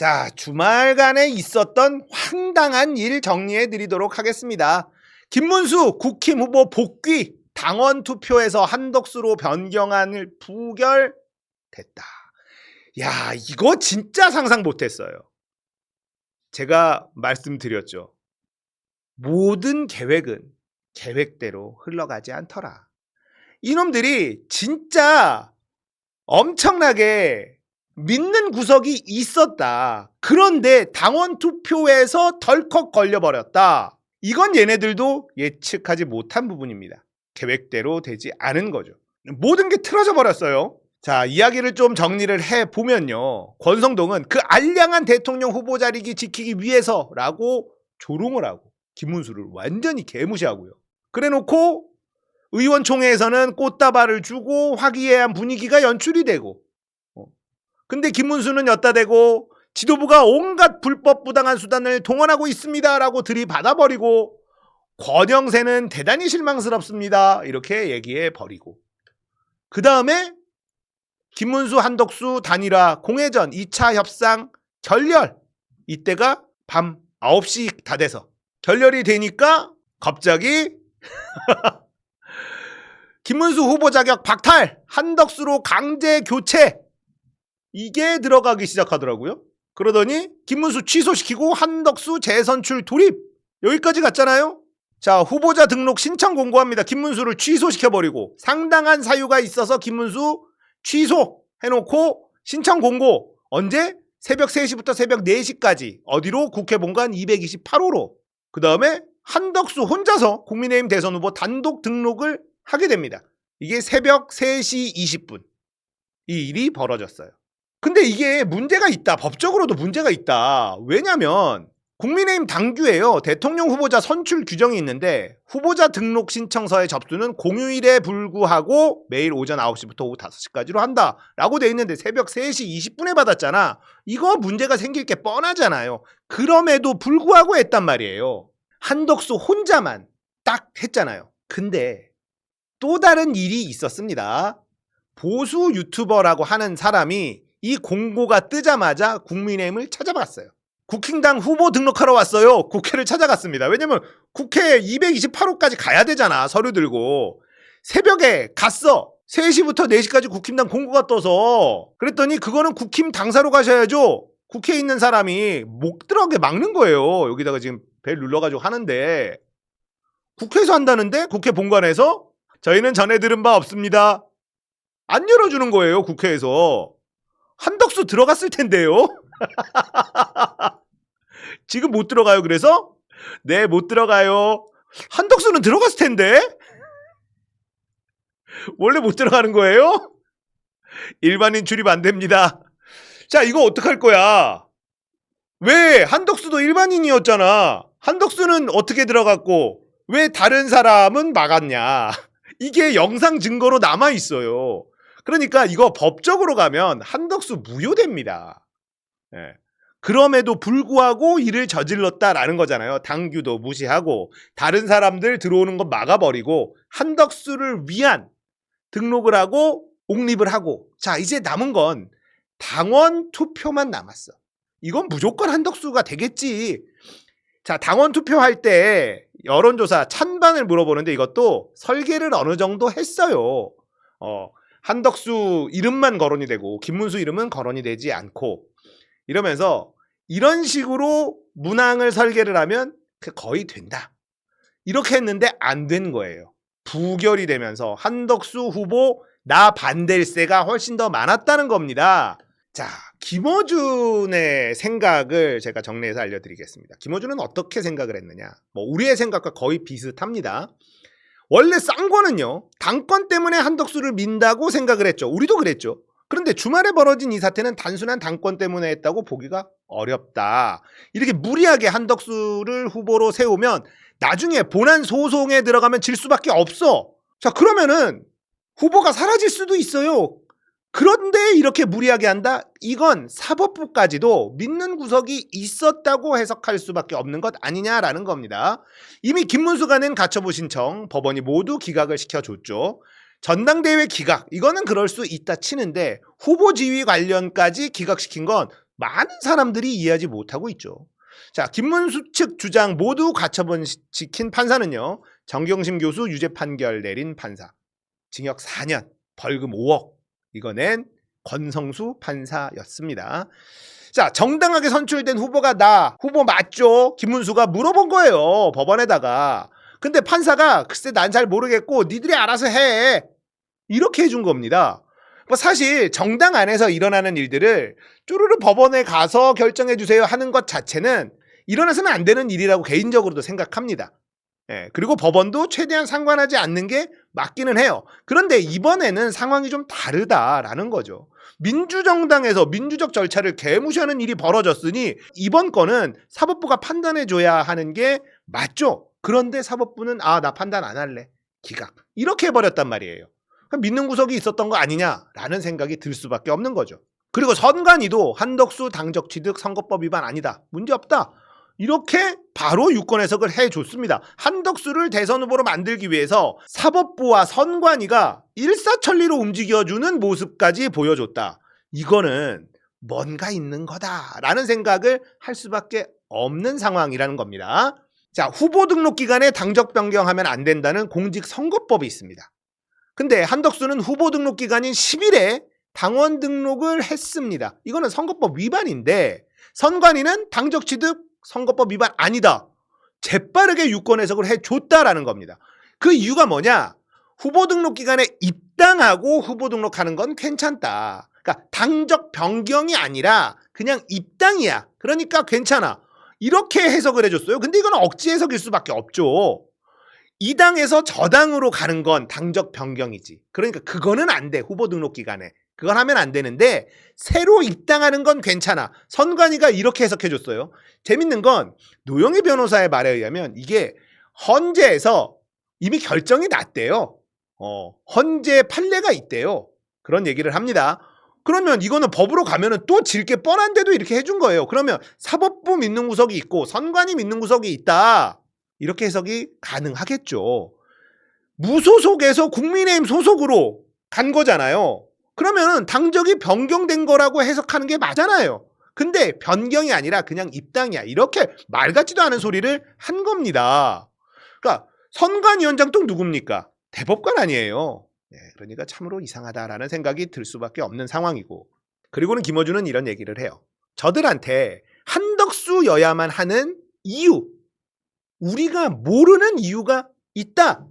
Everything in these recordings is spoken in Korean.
자, 주말간에 있었던 황당한 일 정리해 드리도록 하겠습니다. 김문수 국힘 후보 복귀 당원 투표에서 한덕수로 변경안을 부결됐다. 야, 이거 진짜 상상 못했어요. 제가 말씀드렸죠. 모든 계획은 계획대로 흘러가지 않더라. 이놈들이 진짜 엄청나게 믿는 구석이 있었다. 그런데 당원 투표에서 덜컥 걸려버렸다. 이건 얘네들도 예측하지 못한 부분입니다. 계획대로 되지 않은 거죠. 모든 게 틀어져 버렸어요. 자, 이야기를 좀 정리를 해보면요. 권성동은 그 알량한 대통령 후보 자리기 지키기 위해서라고 조롱을 하고 김문수를 완전히 개무시하고요. 그래놓고 의원총회에서는 꽃다발을 주고 화기애애한 분위기가 연출이 되고, 근데 김문수는 엿다 대고 지도부가 온갖 불법 부당한 수단을 동원하고 있습니다라고 들이받아버리고, 권영세는 대단히 실망스럽습니다 이렇게 얘기해버리고, 그 다음에 김문수 한덕수 단일화 공회전 2차 협상 결렬, 이때가 밤 9시 다 돼서 결렬이 되니까 갑자기 김문수 후보 자격 박탈, 한덕수로 강제 교체, 이게 들어가기 시작하더라고요. 그러더니 김문수 취소시키고 한덕수 재선출 돌입, 여기까지 갔잖아요. 자, 후보자 등록 신청 공고합니다. 김문수를 취소시켜버리고, 상당한 사유가 있어서 김문수 취소해놓고 신청 공고, 언제? 새벽 3시부터 새벽 4시까지 어디로? 국회 본관 228호로. 그 다음에 한덕수 혼자서 국민의힘 대선 후보 단독 등록을 하게 됩니다. 이게 새벽 3시 20분 이 일이 벌어졌어요. 근데 이게 문제가 있다. 법적으로도 문제가 있다. 왜냐면 국민의힘 당규에요, 대통령 후보자 선출 규정이 있는데 후보자 등록 신청서의 접수는 공휴일에 불구하고 매일 오전 9시부터 오후 5시까지로 한다 라고 돼 있는데 새벽 3시 20분에 받았잖아. 이거 문제가 생길 게 뻔하잖아요. 그럼에도 불구하고 했단 말이에요. 한덕수 혼자만 딱 했잖아요. 근데 또 다른 일이 있었습니다. 보수 유튜버라고 하는 사람이 이 공고가 뜨자마자 국민의힘을 찾아봤어요. 국힘당 후보 등록하러 왔어요. 국회를 찾아갔습니다. 왜냐면 국회 228호까지 가야 되잖아, 서류 들고. 새벽에 갔어. 3시부터 4시까지 국힘당 공고가 떠서. 그랬더니 그거는 국힘 당사로 가셔야죠. 국회에 있는 사람이 못 들어가게 막는 거예요. 여기다가 지금 벨 눌러가지고 하는데, 국회에서 한다는데 국회 본관에서 저희는 전에 들은 바 없습니다. 안 열어주는 거예요, 국회에서. 한덕수 들어갔을 텐데요. 지금 못 들어가요. 그래서 네, 못 들어가요. 한덕수는 들어갔을 텐데. 원래 못 들어가는 거예요? 일반인 출입 안 됩니다. 자, 이거 어떡할 거야? 왜? 한덕수도 일반인이었잖아. 한덕수는 어떻게 들어갔고 왜 다른 사람은 막았냐? 이게 영상 증거로 남아있어요. 그러니까 이거 법적으로 가면 한덕수 무효됩니다. 예. 그럼에도 불구하고 일을 저질렀다라는 거잖아요. 당규도 무시하고 다른 사람들 들어오는 거 막아버리고 한덕수를 위한 등록을 하고 옹립을 하고, 자, 이제 남은 건 당원 투표만 남았어. 이건 무조건 한덕수가 되겠지. 자, 당원 투표할 때 여론조사 찬반을 물어보는데 이것도 설계를 어느 정도 했어요. 한덕수 이름만 거론이 되고 김문수 이름은 거론이 되지 않고, 이러면서 이런 식으로 문항을 설계를 하면 거의 된다. 이렇게 했는데 안 된 거예요. 부결이 되면서 한덕수 후보 나 반댈세가 훨씬 더 많았다는 겁니다. 자, 김어준의 생각을 제가 정리해서 알려드리겠습니다. 김어준은 어떻게 생각을 했느냐. 우리의 생각과 거의 비슷합니다. 원래 쌍권은요, 당권 때문에 한덕수를 민다고 생각을 했죠. 우리도 그랬죠. 그런데 주말에 벌어진 이 사태는 단순한 당권 때문에 했다고 보기가 어렵다. 이렇게 무리하게 한덕수를 후보로 세우면 나중에 본안 소송에 들어가면 질 수밖에 없어. 자, 그러면은 후보가 사라질 수도 있어요. 그런데 이렇게 무리하게 한다? 이건 사법부까지도 믿는 구석이 있었다고 해석할 수밖에 없는 것 아니냐라는 겁니다. 이미 김문수가 낸 가처분 신청 법원이 모두 기각을 시켜줬죠. 전당대회 기각, 이거는 그럴 수 있다 치는데 후보 지위 관련까지 기각시킨 건 많은 사람들이 이해하지 못하고 있죠. 자, 김문수 측 주장 모두 가처분 지킨 판사는요. 정경심 교수 유죄 판결 내린 판사. 징역 4년, 벌금 5억. 이거 낸 권성수 판사였습니다. 자, 정당하게 선출된 후보가 나 후보 맞죠? 김문수가 물어본 거예요. 법원에다가. 근데 판사가 글쎄 난 잘 모르겠고 니들이 알아서 해. 이렇게 해준 겁니다. 뭐 사실 정당 안에서 일어나는 일들을 쪼르르 법원에 가서 결정해 주세요 하는 것 자체는 일어나서는 안 되는 일이라고 개인적으로도 생각합니다. 예, 그리고 법원도 최대한 상관하지 않는 게 맞기는 해요. 그런데 이번에는 상황이 좀 다르다라는 거죠. 민주정당에서 민주적 절차를 개무시하는 일이 벌어졌으니 이번 건은 사법부가 판단해줘야 하는 게 맞죠. 그런데 사법부는 나 판단 안 할래. 기각. 이렇게 해버렸단 말이에요. 믿는 구석이 있었던 거 아니냐라는 생각이 들 수밖에 없는 거죠. 그리고 선관위도 한덕수 당적 취득 선거법 위반 아니다. 문제없다. 이렇게 바로 유권 해석을 해줬습니다. 한덕수를 대선 후보로 만들기 위해서 사법부와 선관위가 일사천리로 움직여주는 모습까지 보여줬다. 이거는 뭔가 있는 거다라는 생각을 할 수밖에 없는 상황이라는 겁니다. 자, 후보 등록 기간에 당적 변경하면 안 된다는 공직선거법이 있습니다. 근데 한덕수는 후보 등록 기간인 10일에 당원 등록을 했습니다. 이거는 선거법 위반인데 선관위는 당적 취득 선거법 위반 아니다. 재빠르게 유권 해석을 해줬다라는 겁니다. 그 이유가 뭐냐? 후보 등록 기간에 입당하고 후보 등록하는 건 괜찮다. 그러니까 당적 변경이 아니라 그냥 입당이야. 그러니까 괜찮아. 이렇게 해석을 해줬어요. 근데 이건 억지 해석일 수밖에 없죠. 이 당에서 저 당으로 가는 건 당적 변경이지. 그러니까 그거는 안 돼. 후보 등록 기간에. 그건 하면 안 되는데 새로 입당하는 건 괜찮아. 선관위가 이렇게 해석해줬어요. 재밌는 건 노영희 변호사의 말에 의하면 이게 헌재에서 이미 결정이 났대요. 헌재 판례가 있대요. 그런 얘기를 합니다. 그러면 이거는 법으로 가면은 또 질 게 뻔한데도 이렇게 해준 거예요. 그러면 사법부 믿는 구석이 있고 선관위 믿는 구석이 있다. 이렇게 해석이 가능하겠죠. 무소속에서 국민의힘 소속으로 간 거잖아요. 그러면 당적이 변경된 거라고 해석하는 게 맞잖아요. 근데 변경이 아니라 그냥 입당이야. 이렇게 말 같지도 않은 소리를 한 겁니다. 그러니까 선관위원장 또 누굽니까? 대법관 아니에요. 네, 그러니까 참으로 이상하다라는 생각이 들 수밖에 없는 상황이고, 그리고는 김어준은 이런 얘기를 해요. 저들한테 한덕수여야만 하는 이유, 우리가 모르는 이유가 있다.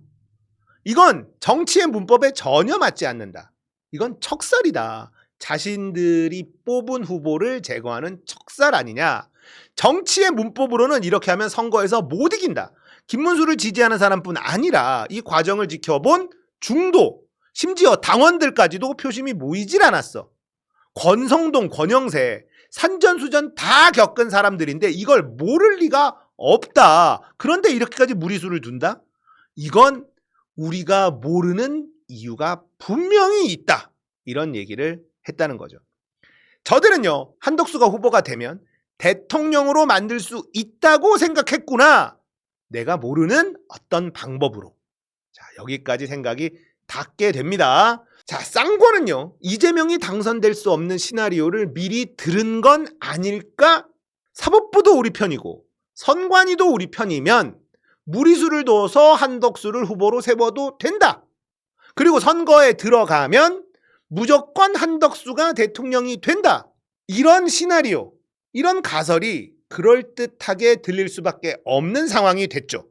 이건 정치의 문법에 전혀 맞지 않는다. 이건 척살이다. 자신들이 뽑은 후보를 제거하는 척살 아니냐. 정치의 문법으로는 이렇게 하면 선거에서 못 이긴다. 김문수를 지지하는 사람뿐 아니라 이 과정을 지켜본 중도, 심지어 당원들까지도 표심이 모이질 않았어. 권성동, 권영세, 산전수전 다 겪은 사람들인데 이걸 모를 리가 없다. 그런데 이렇게까지 무리수를 둔다? 이건 우리가 모르는 이유가 분명히 있다. 이런 얘기를 했다는 거죠. 저들은요, 한덕수가 후보가 되면 대통령으로 만들 수 있다고 생각했구나. 내가 모르는 어떤 방법으로. 자, 여기까지 생각이 닿게 됩니다. 자, 쌍권은요, 이재명이 당선될 수 없는 시나리오를 미리 들은 건 아닐까? 사법부도 우리 편이고 선관위도 우리 편이면 무리수를 둬서 한덕수를 후보로 세워도 된다. 그리고 선거에 들어가면 무조건 한덕수가 대통령이 된다. 이런 시나리오, 이런 가설이 그럴듯하게 들릴 수밖에 없는 상황이 됐죠.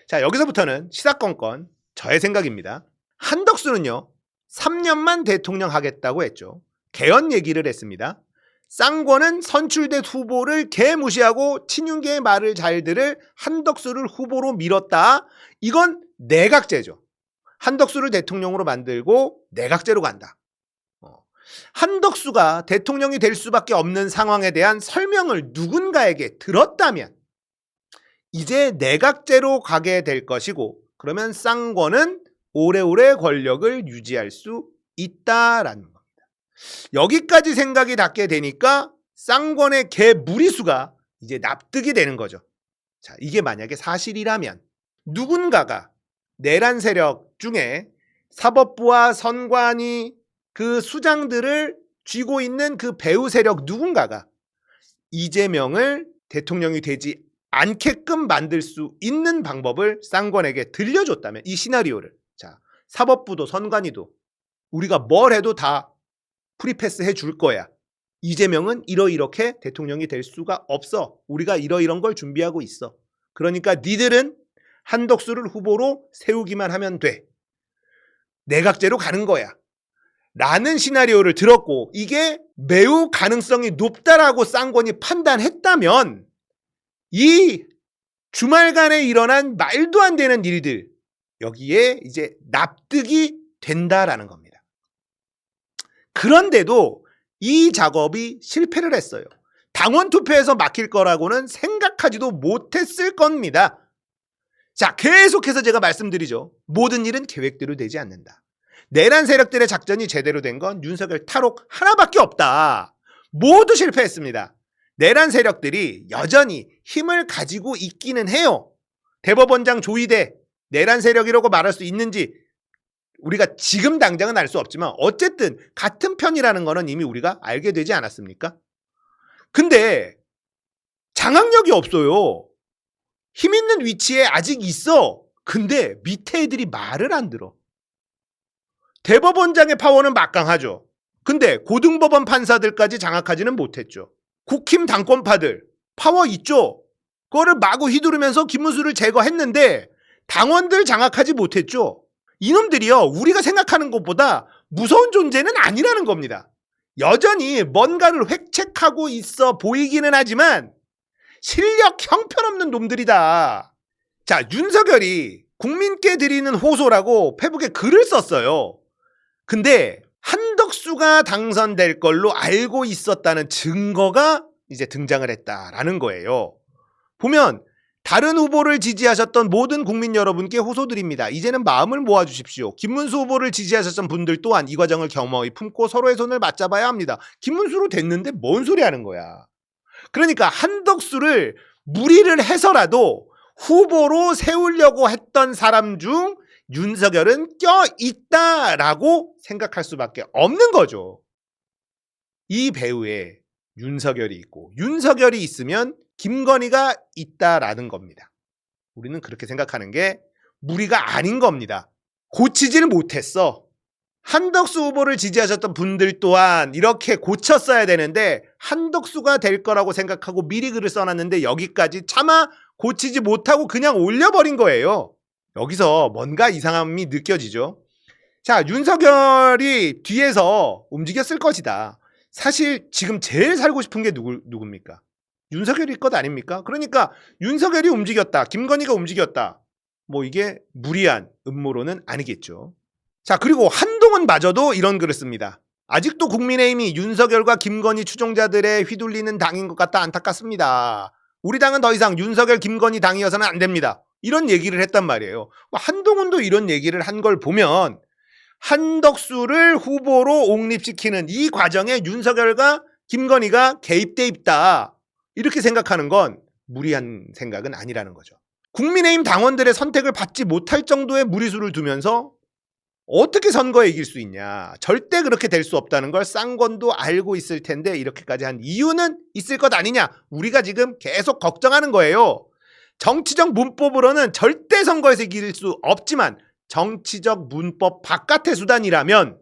자, 여기서부터는 시사건건 저의 생각입니다. 한덕수는요, 3년만 대통령 하겠다고 했죠. 개헌 얘기를 했습니다. 쌍권은 선출된 후보를 개무시하고 친윤계의 말을 잘 들을 한덕수를 후보로 밀었다. 이건 내각제죠. 한덕수를 대통령으로 만들고 내각제로 간다. 한덕수가 대통령이 될 수밖에 없는 상황에 대한 설명을 누군가에게 들었다면 이제 내각제로 가게 될 것이고, 그러면 쌍권은 오래오래 권력을 유지할 수 있다라는 겁니다. 여기까지 생각이 닿게 되니까 쌍권의 개 무리수가 이제 납득이 되는 거죠. 자, 이게 만약에 사실이라면 누군가가 내란 세력 중에 사법부와 선관위 그 수장들을 쥐고 있는 그 배후 세력 누군가가 이재명을 대통령이 되지 않게끔 만들 수 있는 방법을 쌍권에게 들려줬다면, 이 시나리오를, 자, 사법부도 선관위도 우리가 뭘 해도 다 프리패스 해줄 거야. 이재명은 이렇게 대통령이 될 수가 없어. 우리가 이런 걸 준비하고 있어. 그러니까 니들은 한덕수를 후보로 세우기만 하면 돼. 내각제로 가는 거야. 라는 시나리오를 들었고, 이게 매우 가능성이 높다라고 쌍권이 판단했다면, 이 주말간에 일어난 말도 안 되는 일들, 여기에 이제 납득이 된다라는 겁니다. 그런데도 이 작업이 실패를 했어요. 당원 투표에서 막힐 거라고는 생각하지도 못했을 겁니다. 자, 계속해서 제가 말씀드리죠. 모든 일은 계획대로 되지 않는다. 내란 세력들의 작전이 제대로 된 건 윤석열 탈옥 하나밖에 없다. 모두 실패했습니다. 내란 세력들이 여전히 힘을 가지고 있기는 해요. 대법원장 조희대 내란 세력이라고 말할 수 있는지 우리가 지금 당장은 알 수 없지만 어쨌든 같은 편이라는 거는 이미 우리가 알게 되지 않았습니까? 근데 장악력이 없어요. 힘 있는 위치에 아직 있어. 근데 밑에 애들이 말을 안 들어. 대법원장의 파워는 막강하죠. 근데 고등법원 판사들까지 장악하지는 못했죠. 국힘 당권파들 파워 있죠. 그거를 마구 휘두르면서 김문수를 제거했는데 당원들 장악하지 못했죠. 이놈들이요, 우리가 생각하는 것보다 무서운 존재는 아니라는 겁니다. 여전히 뭔가를 획책하고 있어 보이기는 하지만 실력 형편없는 놈들이다. 자, 윤석열이 국민께 드리는 호소라고 페북에 글을 썼어요. 근데 한덕수가 당선될 걸로 알고 있었다는 증거가 이제 등장을 했다라는 거예요. 보면 다른 후보를 지지하셨던 모든 국민 여러분께 호소드립니다. 이제는 마음을 모아주십시오. 김문수 후보를 지지하셨던 분들 또한 이 과정을 겸허히 품고 서로의 손을 맞잡아야 합니다. 김문수로 됐는데 뭔 소리 하는 거야. 그러니까 한덕수를 무리를 해서라도 후보로 세우려고 했던 사람 중 윤석열은 껴있다라고 생각할 수밖에 없는 거죠. 이 배우에 윤석열이 있고 윤석열이 있으면 김건희가 있다라는 겁니다. 우리는 그렇게 생각하는 게 무리가 아닌 겁니다. 고치지를 못했어. 한덕수 후보를 지지하셨던 분들 또한 이렇게 고쳤어야 되는데 한덕수가 될 거라고 생각하고 미리 글을 써놨는데 여기까지 차마 고치지 못하고 그냥 올려버린 거예요. 여기서 뭔가 이상함이 느껴지죠. 자, 윤석열이 뒤에서 움직였을 것이다. 사실 지금 제일 살고 싶은 게 누굽니까? 윤석열일 것 아닙니까? 그러니까 윤석열이 움직였다, 김건희가 움직였다, 뭐 이게 무리한 음모론은 아니겠죠. 자, 그리고 한동훈마저도 이런 글을 씁니다. 아직도 국민의힘이 윤석열과 김건희 추종자들의 휘둘리는 당인 것 같아 안타깝습니다. 우리 당은 더 이상 윤석열, 김건희 당이어서는 안 됩니다. 이런 얘기를 했단 말이에요. 한동훈도 이런 얘기를 한 걸 보면 한덕수를 후보로 옹립시키는 이 과정에 윤석열과 김건희가 개입돼 있다, 이렇게 생각하는 건 무리한 생각은 아니라는 거죠. 국민의힘 당원들의 선택을 받지 못할 정도의 무리수를 두면서 어떻게 선거에 이길 수 있냐. 절대 그렇게 될 수 없다는 걸 쌍권도 알고 있을 텐데 이렇게까지 한 이유는 있을 것 아니냐. 우리가 지금 계속 걱정하는 거예요. 정치적 문법으로는 절대 선거에서 이길 수 없지만 정치적 문법 바깥의 수단이라면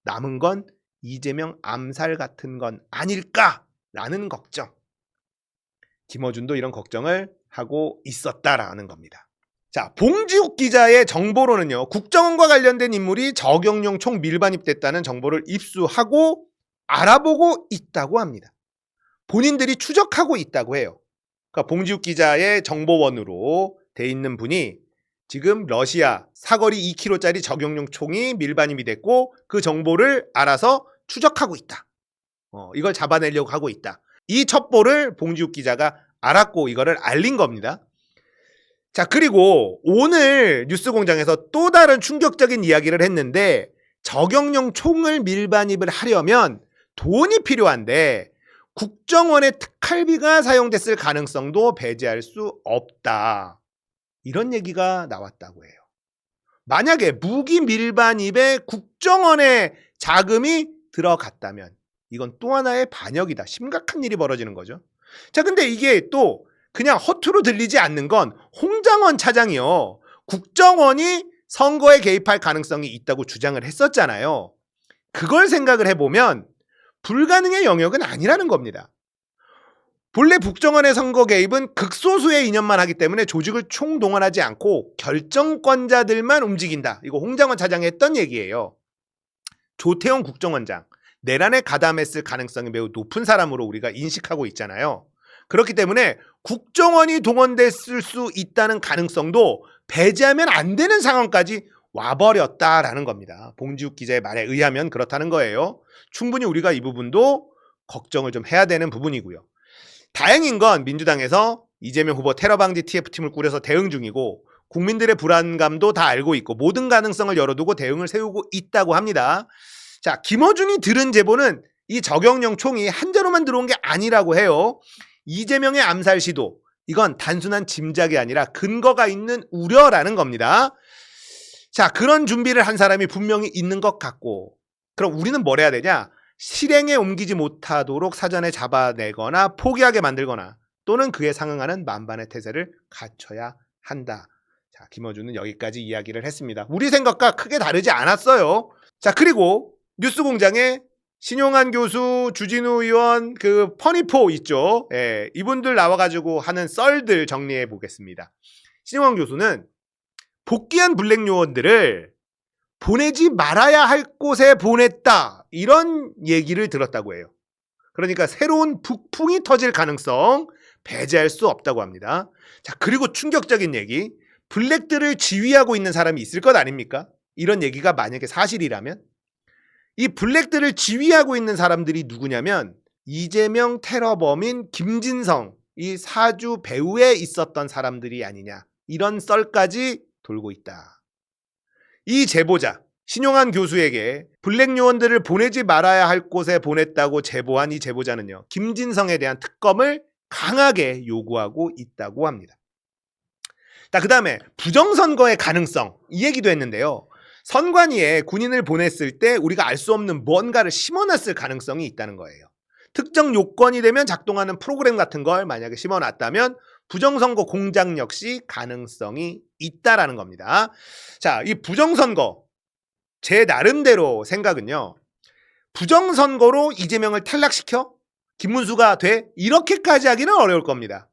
남은 건 이재명 암살 같은 건 아닐까라는 걱정. 김어준도 이런 걱정을 하고 있었다라는 겁니다. 자, 봉지욱 기자의 정보로는요, 국정원과 관련된 인물이 적용용 총 밀반입됐다는 정보를 입수하고 알아보고 있다고 합니다. 본인들이 추적하고 있다고 해요. 그러니까 봉지욱 기자의 정보원으로 돼 있는 분이 지금 러시아 사거리 2km짜리 적용용 총이 밀반입이 됐고 그 정보를 알아서 추적하고 있다. 이걸 잡아내려고 하고 있다. 이 첩보를 봉지욱 기자가 알았고 이거를 알린 겁니다. 자, 그리고 오늘 뉴스공장에서 또 다른 충격적인 이야기를 했는데 적용용 총을 밀반입을 하려면 돈이 필요한데 국정원의 특활비가 사용됐을 가능성도 배제할 수 없다. 이런 얘기가 나왔다고 해요. 만약에 무기 밀반입에 국정원의 자금이 들어갔다면 이건 또 하나의 반역이다. 심각한 일이 벌어지는 거죠. 자, 근데 이게 또 그냥 허투루 들리지 않는 건 홍장원 차장이요. 국정원이 선거에 개입할 가능성이 있다고 주장을 했었잖아요. 그걸 생각을 해보면 불가능의 영역은 아니라는 겁니다. 본래 국정원의 선거 개입은 극소수의 인연만 하기 때문에 조직을 총동원하지 않고 결정권자들만 움직인다. 이거 홍장원 차장이 했던 얘기예요. 조태용 국정원장, 내란에 가담했을 가능성이 매우 높은 사람으로 우리가 인식하고 있잖아요. 그렇기 때문에 국정원이 동원됐을 수 있다는 가능성도 배제하면 안 되는 상황까지 와버렸다라는 겁니다. 봉지욱 기자의 말에 의하면 그렇다는 거예요. 충분히 우리가 이 부분도 걱정을 좀 해야 되는 부분이고요. 다행인 건 민주당에서 이재명 후보 테러 방지 TF팀을 꾸려서 대응 중이고 국민들의 불안감도 다 알고 있고 모든 가능성을 열어두고 대응을 세우고 있다고 합니다. 자, 김어준이 들은 제보는 이 적용령 총이 한 자루만 들어온 게 아니라고 해요. 이재명의 암살 시도, 이건 단순한 짐작이 아니라 근거가 있는 우려라는 겁니다. 자, 그런 준비를 한 사람이 분명히 있는 것 같고, 그럼 우리는 뭘 해야 되냐? 실행에 옮기지 못하도록 사전에 잡아내거나 포기하게 만들거나 또는 그에 상응하는 만반의 태세를 갖춰야 한다. 자, 김어준은 여기까지 이야기를 했습니다. 우리 생각과 크게 다르지 않았어요. 자, 그리고 뉴스공장에 신용한 교수, 주진우 의원, 그 퍼니포 있죠. 예, 이분들 나와가지고 하는 썰들 정리해 보겠습니다. 신용한 교수는 복귀한 블랙 요원들을 보내지 말아야 할 곳에 보냈다. 이런 얘기를 들었다고 해요. 그러니까 새로운 북풍이 터질 가능성 배제할 수 없다고 합니다. 자, 그리고 충격적인 얘기. 블랙들을 지휘하고 있는 사람이 있을 것 아닙니까? 이런 얘기가 만약에 사실이라면 이 블랙들을 지휘하고 있는 사람들이 누구냐면 이재명 테러범인 김진성, 이 사주 배후에 있었던 사람들이 아니냐. 이런 썰까지 돌고 있다. 이 제보자, 신용한 교수에게 블랙 요원들을 보내지 말아야 할 곳에 보냈다고 제보한 이 제보자는요, 김진성에 대한 특검을 강하게 요구하고 있다고 합니다. 자, 그 다음에 부정선거의 가능성, 이 얘기도 했는데요. 선관위에 군인을 보냈을 때 우리가 알 수 없는 뭔가를 심어놨을 가능성이 있다는 거예요. 특정 요건이 되면 작동하는 프로그램 같은 걸 만약에 심어놨다면 부정선거 공작 역시 가능성이 있다라는 겁니다. 자, 이 부정선거, 제 나름대로 생각은요, 부정선거로 이재명을 탈락시켜 김문수가 돼 이렇게까지 하기는 어려울 겁니다.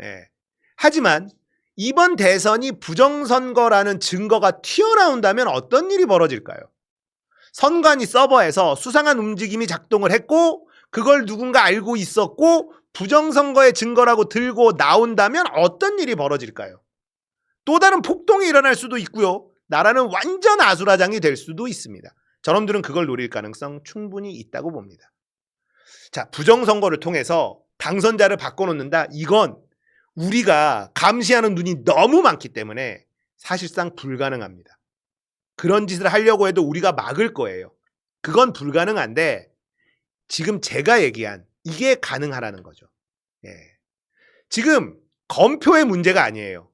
예. 하지만 이번 대선이 부정선거라는 증거가 튀어나온다면 어떤 일이 벌어질까요? 선관위 서버에서 수상한 움직임이 작동을 했고 그걸 누군가 알고 있었고 부정선거의 증거라고 들고 나온다면 어떤 일이 벌어질까요? 또 다른 폭동이 일어날 수도 있고요. 나라는 완전 아수라장이 될 수도 있습니다. 저놈들은 그걸 노릴 가능성 충분히 있다고 봅니다. 자, 부정선거를 통해서 당선자를 바꿔놓는다. 이건 우리가 감시하는 눈이 너무 많기 때문에 사실상 불가능합니다. 그런 짓을 하려고 해도 우리가 막을 거예요. 그건 불가능한데 지금 제가 얘기한 이게 가능하라는 거죠. 예. 지금 검표의 문제가 아니에요.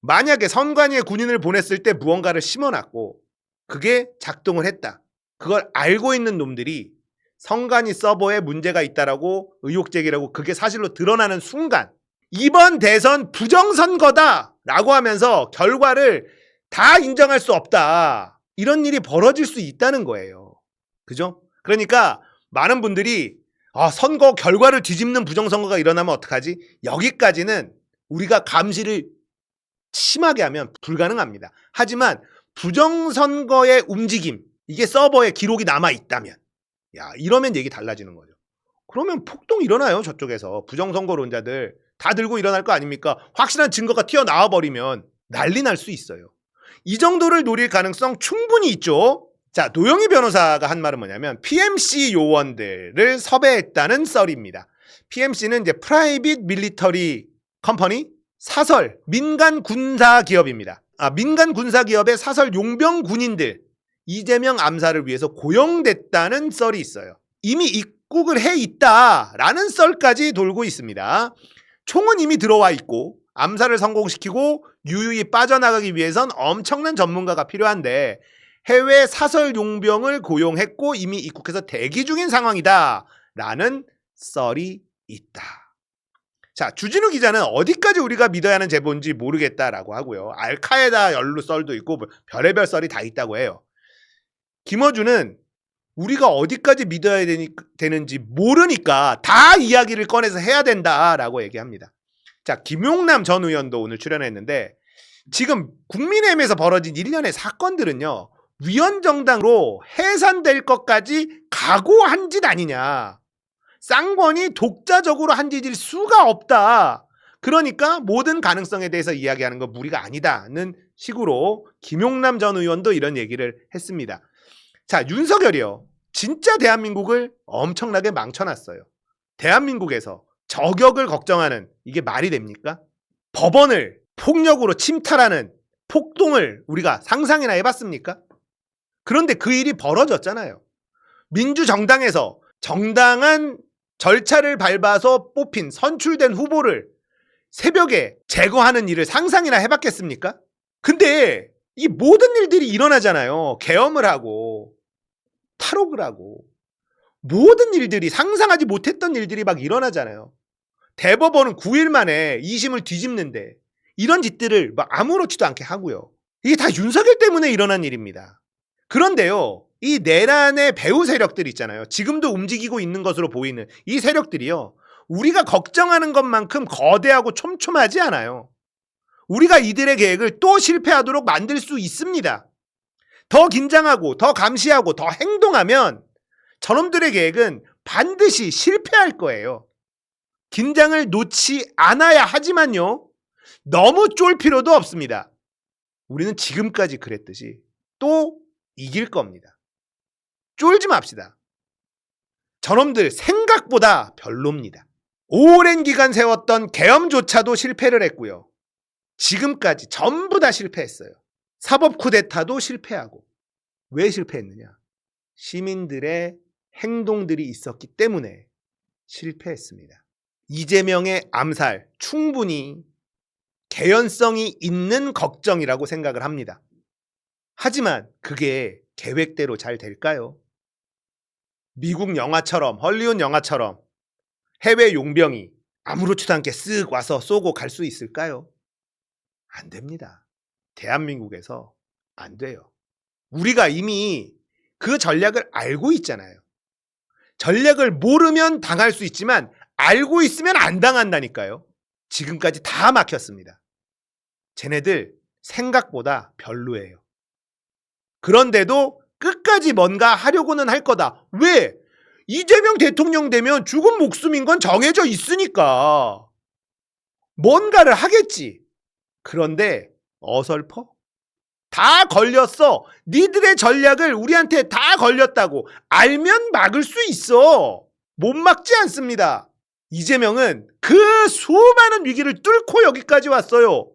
만약에 선관위에 군인을 보냈을 때 무언가를 심어놨고 그게 작동을 했다. 그걸 알고 있는 놈들이 선관위 서버에 문제가 있다라고 의혹 제기라고 그게 사실로 드러나는 순간 이번 대선 부정선거다 라고 하면서 결과를 다 인정할 수 없다. 이런 일이 벌어질 수 있다는 거예요. 그죠? 그러니까 많은 분들이 선거 결과를 뒤집는 부정선거가 일어나면 어떡하지? 여기까지는 우리가 감시를 심하게 하면 불가능합니다. 하지만 부정선거의 움직임, 이게 서버에 기록이 남아있다면 이러면 얘기 달라지는 거죠. 그러면 폭동 일어나요. 저쪽에서. 부정선거론자들 다 들고 일어날 거 아닙니까? 확실한 증거가 튀어나와 버리면 난리 날 수 있어요. 이 정도를 노릴 가능성 충분히 있죠. 자, 노영희 변호사가 한 말은 뭐냐면 PMC 요원들을 섭외했다는 썰입니다. PMC는 이제 프라이빗 밀리터리 컴퍼니, 사설 민간 군사 기업입니다. 민간 군사 기업의 사설 용병 군인들 이재명 암살을 위해서 고용됐다는 썰이 있어요. 이미 입국을 해 있다라는 썰까지 돌고 있습니다. 총은 이미 들어와 있고 암살을 성공시키고 유유히 빠져나가기 위해선 엄청난 전문가가 필요한데 해외 사설 용병을 고용했고 이미 입국해서 대기 중인 상황이다 라는 썰이 있다. 자, 주진우 기자는 어디까지 우리가 믿어야 하는 제보인지 모르겠다라고 하고요. 알카에다 연루 썰도 있고 별의별 썰이 다 있다고 해요. 김어준은 우리가 어디까지 믿어야 되는지 모르니까 다 이야기를 꺼내서 해야 된다라고 얘기합니다. 자, 김용남 전 의원도 오늘 출연했는데 지금 국민의힘에서 벌어진 일련의 사건들은요. 위헌정당으로 해산될 것까지 각오한 짓 아니냐. 쌍권이 독자적으로 한 짓일 수가 없다. 그러니까 모든 가능성에 대해서 이야기하는 건 무리가 아니다는 식으로 김용남 전 의원도 이런 얘기를 했습니다. 자, 윤석열이요. 진짜 대한민국을 엄청나게 망쳐놨어요. 대한민국에서 저격을 걱정하는 이게 말이 됩니까? 법원을 폭력으로 침탈하는 폭동을 우리가 상상이나 해봤습니까? 그런데 그 일이 벌어졌잖아요. 민주정당에서 정당한 절차를 밟아서 뽑힌 선출된 후보를 새벽에 제거하는 일을 상상이나 해봤겠습니까? 근데 이 모든 일들이 일어나잖아요. 계엄을 하고 탈옥을 하고 모든 일들이 상상하지 못했던 일들이 막 일어나잖아요. 대법원은 9일 만에 2심을 뒤집는데 이런 짓들을 막 아무렇지도 않게 하고요. 이게 다 윤석열 때문에 일어난 일입니다. 그런데요. 이 내란의 배후 세력들 있잖아요. 지금도 움직이고 있는 것으로 보이는 이 세력들이요. 우리가 걱정하는 것만큼 거대하고 촘촘하지 않아요. 우리가 이들의 계획을 또 실패하도록 만들 수 있습니다. 더 긴장하고 더 감시하고 더 행동하면 저놈들의 계획은 반드시 실패할 거예요. 긴장을 놓지 않아야 하지만요. 너무 쫄 필요도 없습니다. 우리는 지금까지 그랬듯이 또 이길 겁니다. 쫄지 맙시다. 저놈들 생각보다 별로입니다. 오랜 기간 세웠던 계엄조차도 실패를 했고요. 지금까지 전부 다 실패했어요. 사법 쿠데타도 실패하고. 왜 실패했느냐? 시민들의 행동들이 있었기 때문에 실패했습니다. 이재명의 암살 충분히 개연성이 있는 걱정이라고 생각을 합니다. 하지만 그게 계획대로 잘 될까요? 미국 영화처럼 헐리우드 영화처럼 해외 용병이 아무렇지도 않게 쓱 와서 쏘고 갈 수 있을까요? 안 됩니다. 대한민국에서 안 돼요. 우리가 이미 그 전략을 알고 있잖아요. 전략을 모르면 당할 수 있지만 알고 있으면 안 당한다니까요. 지금까지 다 막혔습니다. 쟤네들 생각보다 별로예요. 그런데도 끝까지 뭔가 하려고는 할 거다. 왜? 이재명 대통령 되면 죽은 목숨인 건 정해져 있으니까. 뭔가를 하겠지. 그런데 어설퍼? 다 걸렸어. 니들의 전략을 우리한테 다 걸렸다고 알면 막을 수 있어. 못 막지 않습니다. 이재명은 그 수많은 위기를 뚫고 여기까지 왔어요.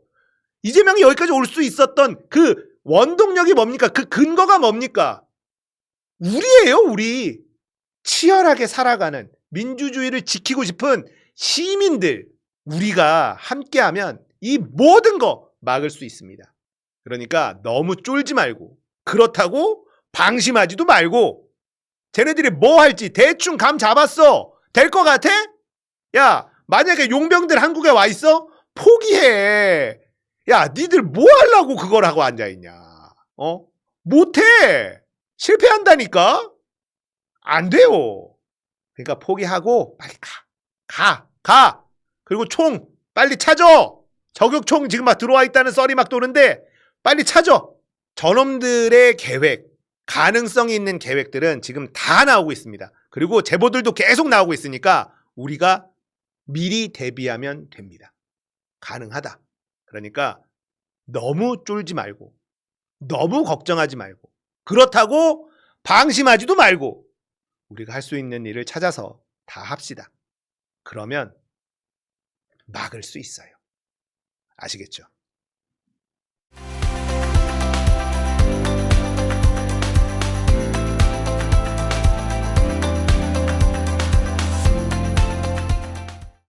이재명이 여기까지 올 수 있었던 그 원동력이 뭡니까? 그 근거가 뭡니까? 우리예요, 우리. 치열하게 살아가는 민주주의를 지키고 싶은 시민들. 우리가 함께하면 이 모든 거 막을 수 있습니다. 그러니까 너무 쫄지 말고 그렇다고 방심하지도 말고 쟤네들이 뭐 할지 대충 감 잡았어. 될 것 같아? 야, 만약에 용병들 한국에 와 있어? 포기해. 야, 니들 뭐 하려고 그걸 하고 앉아있냐. 못해. 실패한다니까. 안 돼요. 그러니까 포기하고 빨리 가. 그리고 총 빨리 찾아. 저격총 지금 막 들어와 있다는 썰이 막 도는데 빨리 찾아. 저놈들의 계획, 가능성이 있는 계획들은 지금 다 나오고 있습니다. 그리고 제보들도 계속 나오고 있으니까 우리가 미리 대비하면 됩니다. 가능하다. 그러니까 너무 쫄지 말고 너무 걱정하지 말고 그렇다고 방심하지도 말고 우리가 할 수 있는 일을 찾아서 다 합시다. 그러면 막을 수 있어요. 아시겠죠?